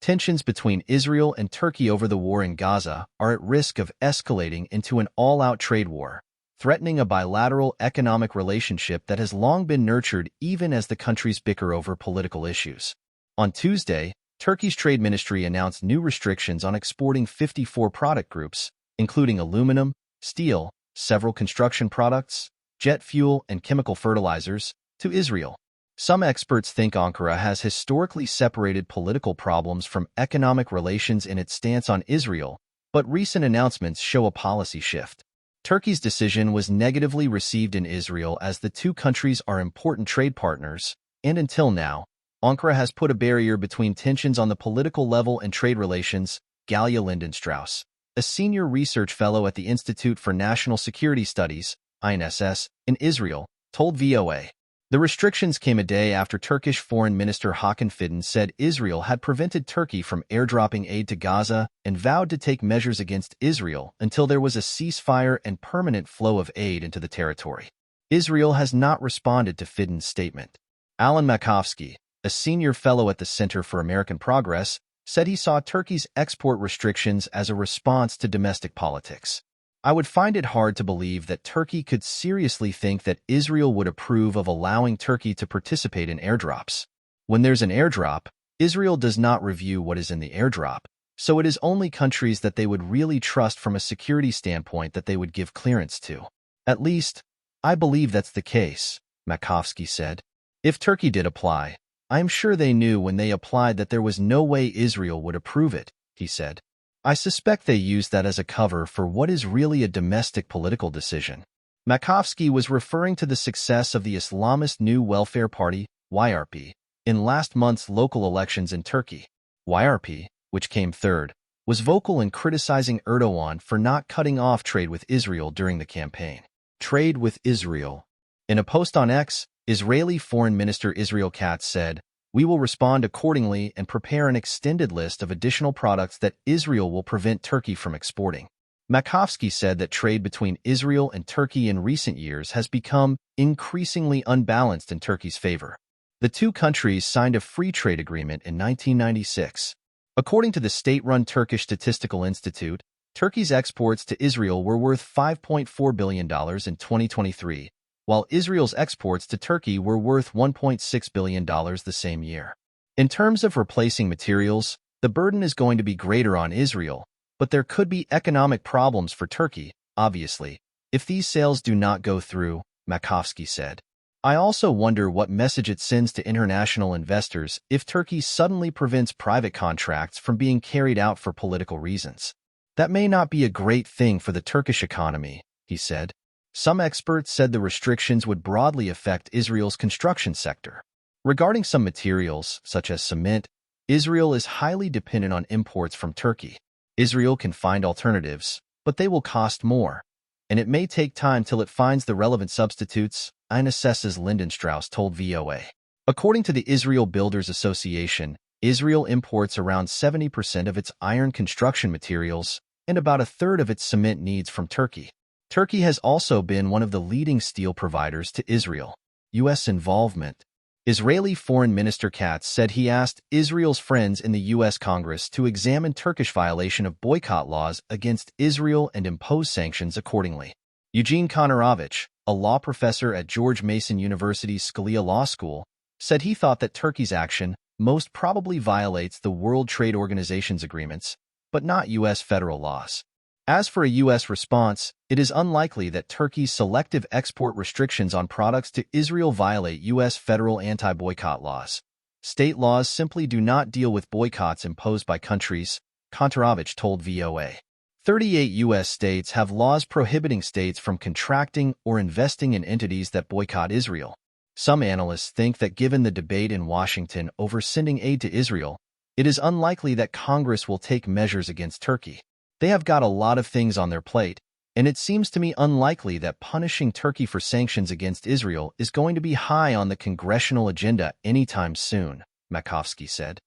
Tensions between Israel and Turkey over the war in Gaza are at risk of escalating into an all-out trade war, threatening a bilateral economic relationship that has long been nurtured even as the countries bicker over political issues. On Tuesday, Turkey's trade ministry announced new restrictions on exporting 54 product groups, including aluminum, steel, several construction products, jet fuel, and chemical fertilizers, to Israel. Some experts think Ankara has historically separated political problems from economic relations in its stance on Israel, but recent announcements show a policy shift. Turkey's decision was negatively received in Israel as the two countries are important trade partners, and until now, Ankara has put a barrier between tensions on the political level and trade relations. Galia Lindenstrauss, a senior research fellow at the Institute for National Security Studies, INSS, in Israel, told VOA. The restrictions came a day after Turkish Foreign Minister Hakan Fidan said Israel had prevented Turkey from airdropping aid to Gaza and vowed to take measures against Israel until there was a ceasefire and permanent flow of aid into the territory. Israel has not responded to Fidan's statement. Alan Makovsky, a senior fellow at the Center for American Progress, said he saw Turkey's export restrictions as a response to domestic politics. I would find it hard to believe that Turkey could seriously think that Israel would approve of allowing Turkey to participate in airdrops. When there's an airdrop, Israel does not review what is in the airdrop, so it is only countries that they would really trust from a security standpoint that they would give clearance to. At least, I believe that's the case, Makovsky said. If Turkey did apply, I'm sure they knew when they applied that there was no way Israel would approve it, he said. I suspect they used that as a cover for what is really a domestic political decision. Makovsky was referring to the success of the Islamist New Welfare Party, YRP, in last month's local elections in Turkey. YRP, which came third, was vocal in criticizing Erdogan for not cutting off trade with Israel during the campaign. Trade with Israel. In a post on X, Israeli Foreign Minister Israel Katz said, "We will respond accordingly and prepare an extended list of additional products that Israel will prevent Turkey from exporting." Makovsky said that trade between Israel and Turkey in recent years has become increasingly unbalanced in Turkey's favor. The two countries signed a free trade agreement in 1996. According to the state-run Turkish Statistical Institute, Turkey's exports to Israel were worth $5.4 billion in 2023, while Israel's exports to Turkey were worth $1.6 billion the same year. In terms of replacing materials, the burden is going to be greater on Israel, but there could be economic problems for Turkey, obviously, if these sales do not go through, Makovsky said. I also wonder what message it sends to international investors if Turkey suddenly prevents private contracts from being carried out for political reasons. That may not be a great thing for the Turkish economy, he said. Some experts said the restrictions would broadly affect Israel's construction sector. Regarding some materials, such as cement, Israel is highly dependent on imports from Turkey. Israel can find alternatives, but they will cost more, and it may take time till it finds the relevant substitutes, INSS's Lindenstrauss told VOA. According to the Israel Builders Association, Israel imports around 70% of its iron construction materials and about a third of its cement needs from Turkey. Turkey has also been one of the leading steel providers to Israel. U.S. involvement. Israeli Foreign Minister Katz said he asked Israel's friends in the U.S. Congress to examine Turkish violation of boycott laws against Israel and impose sanctions accordingly. Eugene Konorovich, a law professor at George Mason University's Scalia Law School, said he thought that Turkey's action most probably violates the World Trade Organization's agreements, but not U.S. federal laws. As for a U.S. response, it is unlikely that Turkey's selective export restrictions on products to Israel violate U.S. federal anti-boycott laws. State laws simply do not deal with boycotts imposed by countries, Konorovich told VOA. 38 U.S. states have laws prohibiting states from contracting or investing in entities that boycott Israel. Some analysts think that given the debate in Washington over sending aid to Israel, it is unlikely that Congress will take measures against Turkey. They have got a lot of things on their plate, and it seems to me unlikely that punishing Turkey for sanctions against Israel is going to be high on the congressional agenda anytime soon, Makovsky said.